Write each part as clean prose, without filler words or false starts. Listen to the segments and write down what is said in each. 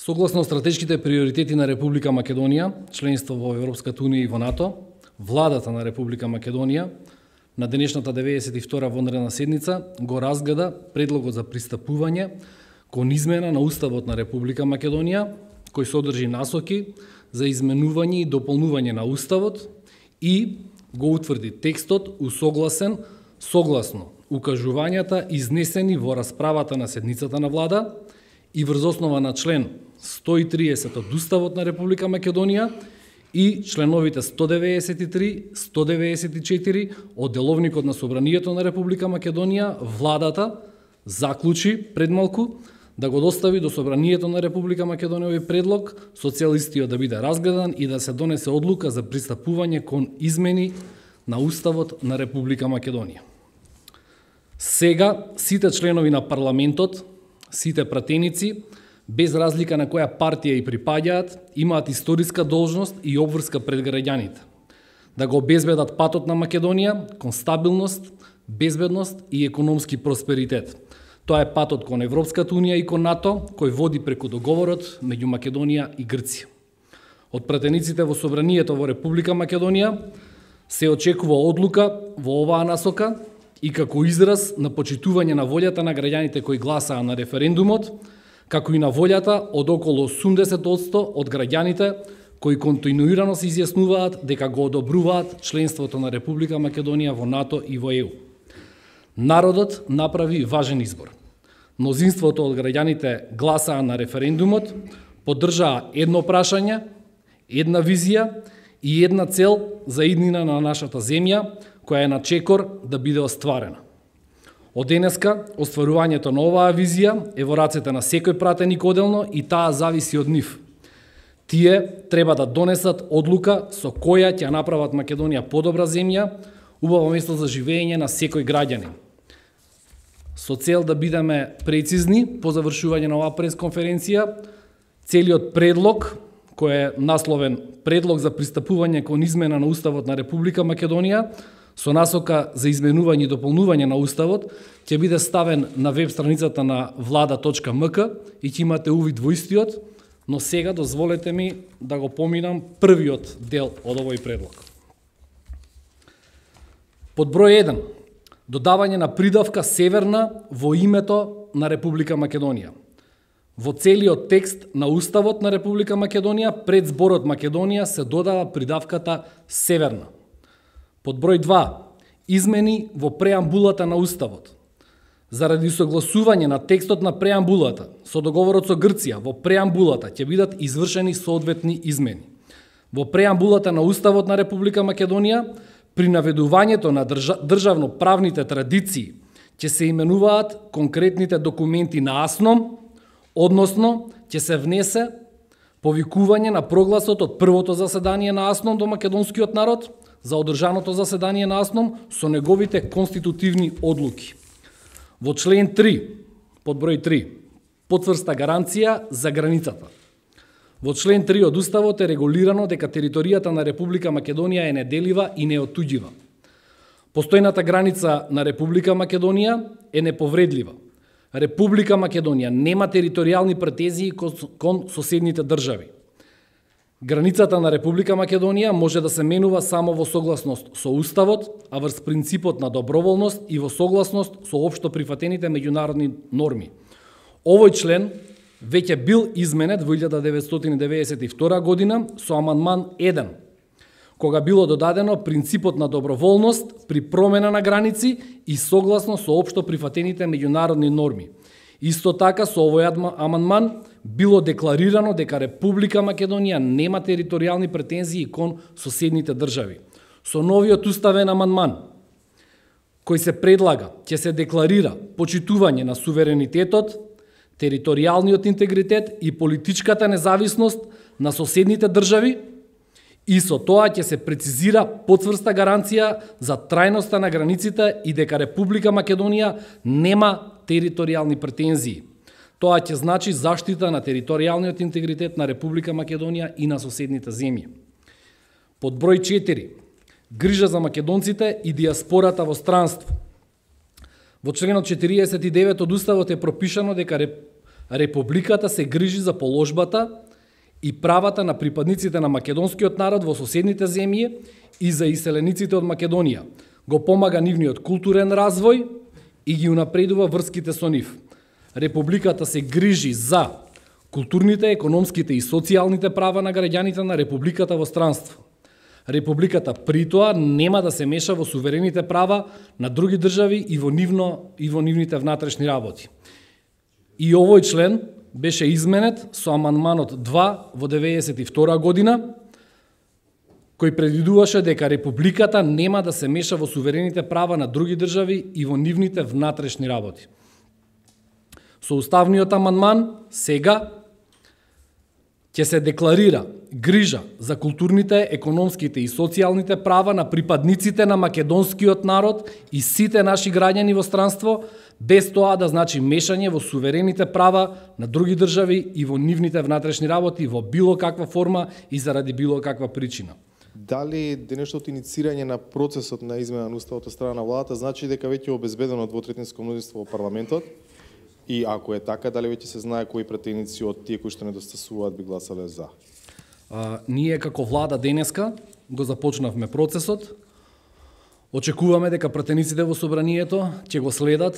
Согласно стратешките приоритети на Република Македонија, членство во Европската унија и во НАТО, владата на Република Македонија на денешната 92-ра вонредна седница го разгледа предлогот за пристапување кон измена на Уставот на Република Македонија, кој содржи насоки за изменување и дополнување на Уставот и го утврди текстот усогласен согласно укажувањата изнесени во расправата на седницата на влада и врз основа на член 130 од Уставот на Република Македонија и членовите 193, 194 од Деловникот на Собранието на Република Македонија, владата заклучи предмалку да го достави до Собранието на Република Македонија овој предлог, социјалистиот да биде разгледан и да се донесе одлука за пристапување кон измени на Уставот на Република Македонија. Сега сите членови на парламентот, сите пратеници, без разлика на која партија и припаѓаат, имаат историска должност и обврска пред граѓаните. Да го обезбедат патот на Македонија кон стабилност, безбедност и економски просперитет. Тоа е патот кон Европската унија и кон НАТО, кој води преку договорот меѓу Македонија и Грција. Од пратениците во Собранието во Република Македонија се очекува одлука во оваа насока и како израз на почитување на волјата на граѓаните кои гласаа на референдумот, како и на волјата од околу 80% од граѓаните кои континуирано се изјаснуваат дека го одобруваат членството на Република Македонија во НАТО и во ЕУ. Народот направи важен избор. Мнозинството од граѓаните гласаа на референдумот, поддржаа едно прашање, една визија и една цел за иднина на нашата земја, која е на чекор да биде остварена. Од денеска, остварувањето на оваа визија е во рацете на секој пратеник оделно и таа зависи од нив. Тие треба да донесат одлука со која ќе направат Македонија подобра земја, убаво место за живење на секој граѓанин. Со цел да бидеме прецизни по завршување на оваа пресконференција, целиот предлог, кој е насловен Предлог за пристапување кон измена на Уставот на Република Македонија, со насока за изменување и дополнување на Уставот, ќе биде ставен на веб страницата на vlada.mk и ќе имате увид во истиот, но сега дозволете ми да го поминам првиот дел од овој предлог. Под број 1. Додавање на придавка Северна во името на Република Македонија. Во целиот текст на Уставот на Република Македонија пред зборот Македонија се додава придавката Северна. Под број 2. Измени во преамбулата на Уставот. Заради согласување на текстот на преамбулата со договорот со Грција, во преамбулата ќе бидат извршени соодветни измени. Во преамбулата на Уставот на Република Македонија, при наведувањето на државно-правните традиции ќе се именуваат конкретните документи на АСНОМ, односно ќе се внесе повикување на прогласот од првото заседание на АСНОМ до македонскиот народ за одржаното заседание на АСНОМ со неговите конститутивни одлуки. Во член 3, под број 3, потврста гаранција за границата. Во член 3 од Уставот е регулирано дека територијата на Република Македонија е неделива и неотуѓива. Постојната граница на Република Македонија е неповредлива. Република Македонија нема територијални претензии кон соседните држави. Границата на Република Македонија може да се менува само во согласност со Уставот, а врз принципот на доброволност и во согласност со општо прифатените меѓународни норми. Овој член веќе бил изменет во 1992 година со амандман 1, кога било додадено принципот на доброволност при промена на граници и согласно со општо прифатените меѓународни норми. Исто така со овој амандман било декларирано дека Република Македонија нема територијални претензии кон соседните држави. Со новиот уставен амандман кој се предлага ќе се декларира почитување на суверенитетот, територијалниот интегритет и политичката независност на соседните држави и со тоа ќе се прецизира потврста гаранција за трајноста на границите и дека Република Македонија нема територијални претензии. Тоа ќе значи заштита на територијалниот интегритет на Република Македонија и на соседните земји. Под број 4. Грижа за македонците и диаспората во странство. Во членот 49 од Уставот е пропишано дека Републиката се грижи за положбата и правата на припадниците на македонскиот народ во соседните земји и за иселениците од Македонија. Го помага нивниот културен развој и ги унапредува врските со нив. Републиката се грижи за културните, економските и социјалните права на граѓаните на Републиката во странство. Републиката при тоа нема да се меша во суверените права на други држави и во нивните внатрешни работи. И овој член беше изменет со амандманот 2 во 92 година, кој предвидуваше дека Републиката нема да се меша во суверените права на други држави и во нивните внатрешни работи. Со уставниот амандман сега ќе се декларира грижа за културните, економските и социјалните права на припадниците на македонскиот народ и сите наши граѓани во странство, без тоа да значи мешање во суверените права на други држави и во нивните внатрешни работи во било каква форма и заради било каква причина. Дали денешното иницирање на процесот на измена на уставот од страна на владата значи дека веќе е обезбедено двотретинско мнозинство во парламентот? И ако е така, дали веќе се знае кои претеници од тие кои што недостасуваат би гласале за? Ние како влада денеска го започнавме процесот. Очекуваме дека претениците во собранието ќе го следат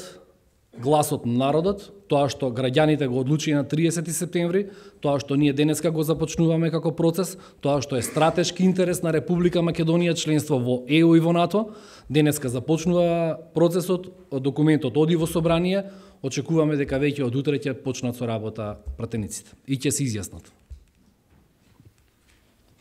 гласот на народот, тоа што граѓаните го одлучија на 30 септември, тоа што ние денеска го започнуваме како процес, тоа што е стратешки интерес на Република Македонија, членство во ЕУ и во НАТО. Денеска започнува процесот, документот оди во собрание, очекуваме дека веќе од утре ќе почнат со работа пратениците и ќе се изјаснат.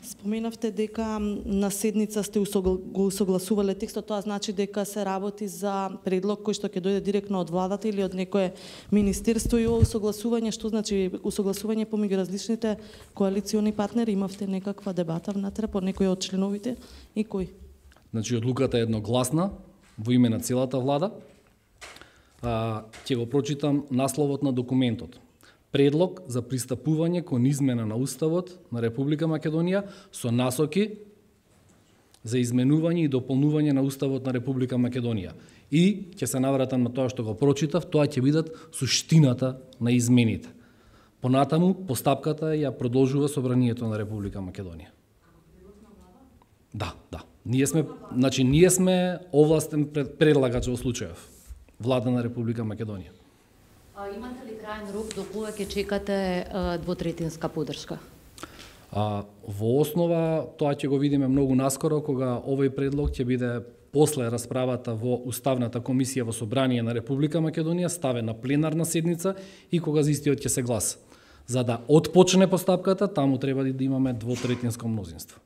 Споменавте дека на седница сте го усогласувале текстот, тоа значи дека се работи за предлог кој што ќе дојде директно од владата или од некое министерство и усогласување, што значи усогласување помеѓу различните коалициони партнери, имавте некаква дебата внатре по некој од членовите и кој? Значи одлуката е едногласна во име на целата влада. Ќе го прочитам насловот на документот. Предлог за пристапување кон измена на Уставот на Република Македонија со насоки за изменување и дополнување на Уставот на Република Македонија. И ќе се навратам на тоа што го прочитав, тоа ќе бидат суштината на измените. Понатаму, постапката ја продолжува Собранието на Република Македонија. Да. Ние сме овластен предлагач во случајов. Влада на Република Македонија. Имате ли крајен рок до кога ќе чекате двотретинска поддршка? Во основа тоа ќе го видиме многу наскоро, кога овој предлог ќе биде после расправата во Уставната комисија во Собрание на Република Македонија, ставен на пленарна седница и кога за истиот ќе се гласа. За да отпочне постапката, таму треба да имаме двотретинско мнозинство.